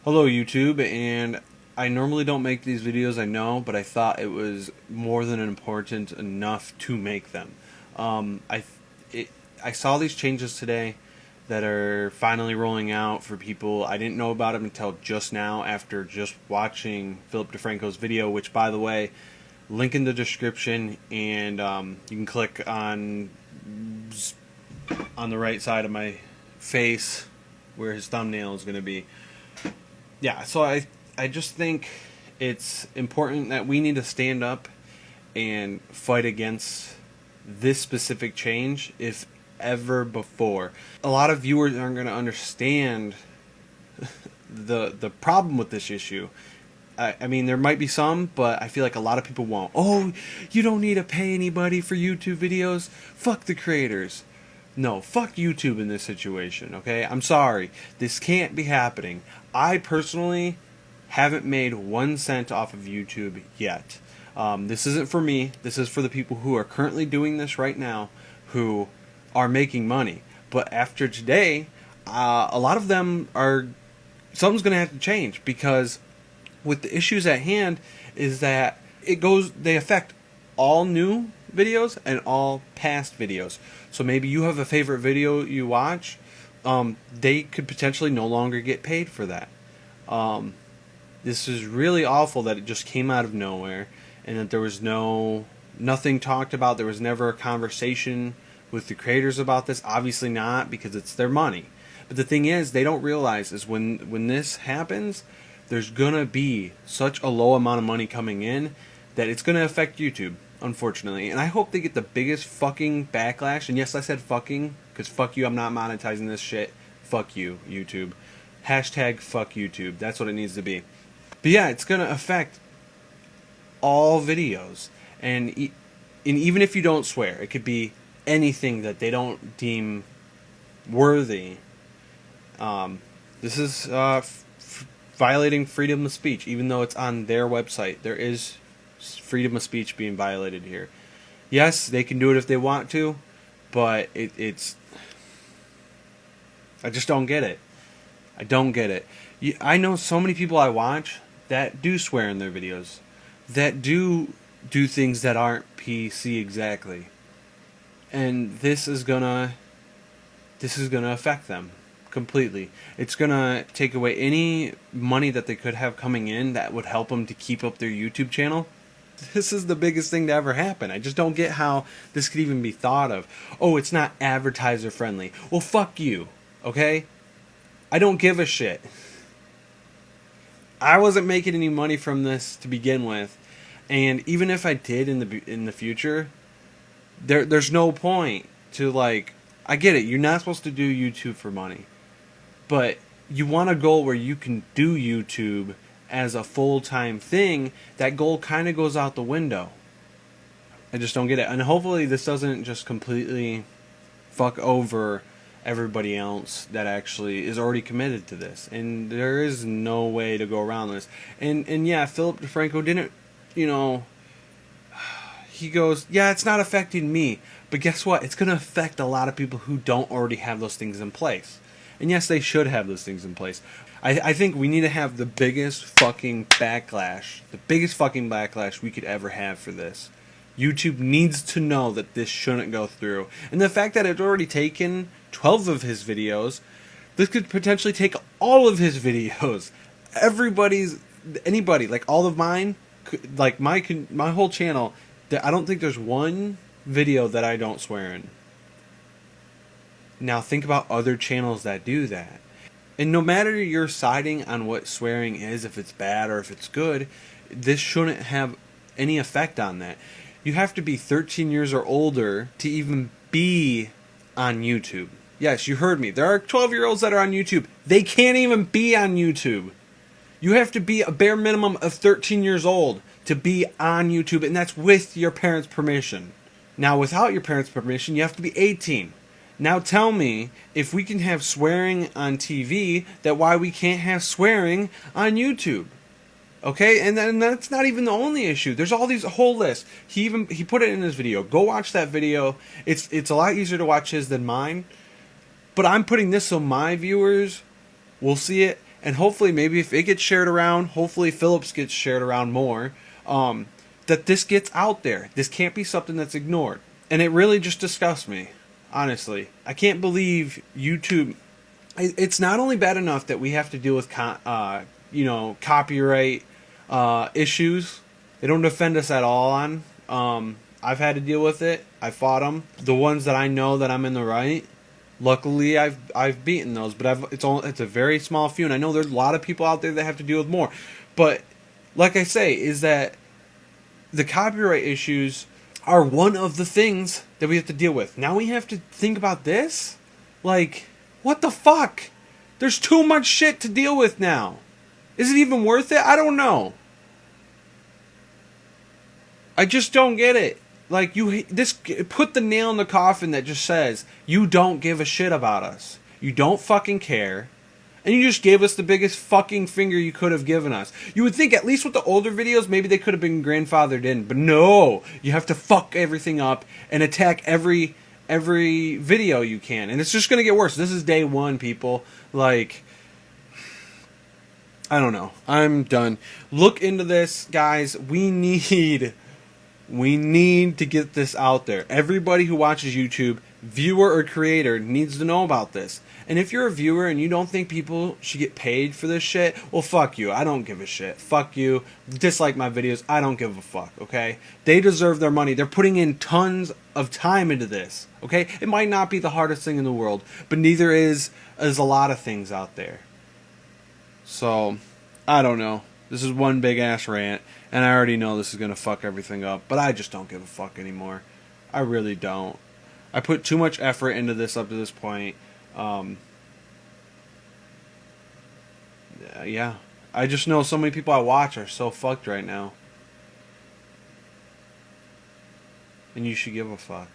Hello YouTube, and I normally don't make these videos, I know, but I thought it was more than important enough to make them. Um, I it, I saw these changes today that are finally rolling out for people. I didn't know about them until just now after just watching Philip DeFranco's video, which, by the way, link in the description, and you can click on the right side of my face where his thumbnail is going to be. Yeah, so I just think it's important that we need to stand up and fight against this specific change if ever before. A lot of viewers aren't going to understand the problem with this issue. I mean, there might be some, but I feel like a lot of people won't. Oh, you don't need to pay anybody for YouTube videos. Fuck the creators. No, fuck YouTube in this situation, okay? I'm sorry. This can't be happening. I personally haven't made 1 cent off of YouTube yet. This isn't for me. This is for the people who are currently doing this right now who are making money. But after today, a lot of them are... Something's going to have to change because with the issues at hand is that they affect all new videos and all past videos. So maybe you have a favorite video you watch, they could potentially no longer get paid for that. This is really awful that it just came out of nowhere and that there was nothing talked about. There was never a conversation with the creators about this. Obviously not, because it's their money. But the thing is, they don't realize is when this happens, there's gonna be such a low amount of money coming in that it's gonna affect YouTube, unfortunately. And I hope they get the biggest fucking backlash. And yes, I said fucking, because fuck you, I'm not monetizing this shit. Fuck you, YouTube. Hashtag fuck YouTube. That's what it needs to be. But yeah, it's gonna affect all videos. And even if you don't swear, it could be anything that they don't deem worthy. This is violating freedom of speech, even though it's on their website. There is freedom of speech being violated here. Yes, they can do it if they want to, but it's... I just don't get it. I don't get it. I know so many people I watch that do swear in their videos, that do things that aren't PC exactly, and this is gonna affect them completely. It's gonna take away any money that they could have coming in that would help them to keep up their YouTube channel. This is the biggest thing to ever happen. I just don't get how this could even be thought of. Oh, it's not advertiser friendly. Well, fuck you, okay? I don't give a shit. I wasn't making any money from this to begin with, and even if I did in the future, there's no point to, like... I get it. You're not supposed to do YouTube for money. But you want a goal where you can do YouTube as a full-time thing. That goal kind of goes out the window. I just don't get it. And hopefully this doesn't just completely fuck over everybody else that actually is already committed to this. And there is no way to go around this. And yeah, Philip DeFranco didn't, he goes, yeah, it's not affecting me. But guess what? It's going to affect a lot of people who don't already have those things in place. And yes, they should have those things in place. I think we need to have the biggest fucking backlash. The biggest fucking backlash we could ever have for this. YouTube needs to know that this shouldn't go through. And the fact that it's already taken 12 of his videos, this could potentially take all of his videos. Anybody, like all of mine, like my whole channel, I don't think there's one video that I don't swear in. Now think about other channels that do that. And no matter you're siding on what swearing is, if it's bad or if it's good, this shouldn't have any effect on that. You have to be 13 years or older to even be on YouTube. Yes, you heard me. There are 12-year-olds that are on YouTube. They can't even be on YouTube. You have to be a bare minimum of 13 years old to be on YouTube, and that's with your parents' permission. Now, without your parents' permission, you have to be 18. Now tell me, if we can have swearing on TV, that why we can't have swearing on YouTube. Okay? And then that's not even the only issue. There's all these, a whole list. He put it in his video. Go watch that video. It's a lot easier to watch his than mine. But I'm putting this so my viewers will see it, and hopefully maybe if it gets shared around, hopefully Phillips gets shared around more, that this gets out there. This can't be something that's ignored. And it really just disgusts me, honestly. I can't believe YouTube. It's not only bad enough that we have to deal with copyright issues. They don't defend us at all on. I've had to deal with it. I fought them. The ones that I know that I'm in the right, luckily I've beaten those. But it's a very small few, and I know there's a lot of people out there that have to deal with more. But like I say, is that the copyright issues are one of the things that we have to deal with. Now we have to think about this? Like, what the fuck? There's too much shit to deal with now. Is it even worth it? I don't know. I just don't get it. Like, put the nail in the coffin that just says, you don't give a shit about us. You don't fucking care. And you just gave us the biggest fucking finger you could have given us. You would think at least with the older videos, maybe they could have been grandfathered in. But no! You have to fuck everything up and attack every video you can. And it's just going to get worse. This is day one, people. Like, I don't know. I'm done. Look into this, guys. We need to get this out there. Everybody who watches YouTube, viewer or creator, needs to know about this. And if you're a viewer and you don't think people should get paid for this shit, well, fuck you. I don't give a shit. Fuck you. Dislike my videos. I don't give a fuck, okay? They deserve their money. They're putting in tons of time into this, okay? It might not be the hardest thing in the world, but neither is a lot of things out there. So, I don't know. This is one big ass rant, and I already know this is going to fuck everything up, but I just don't give a fuck anymore. I really don't. I put too much effort into this up to this point. Yeah. I just know so many people I watch are so fucked right now. And you should give a fuck.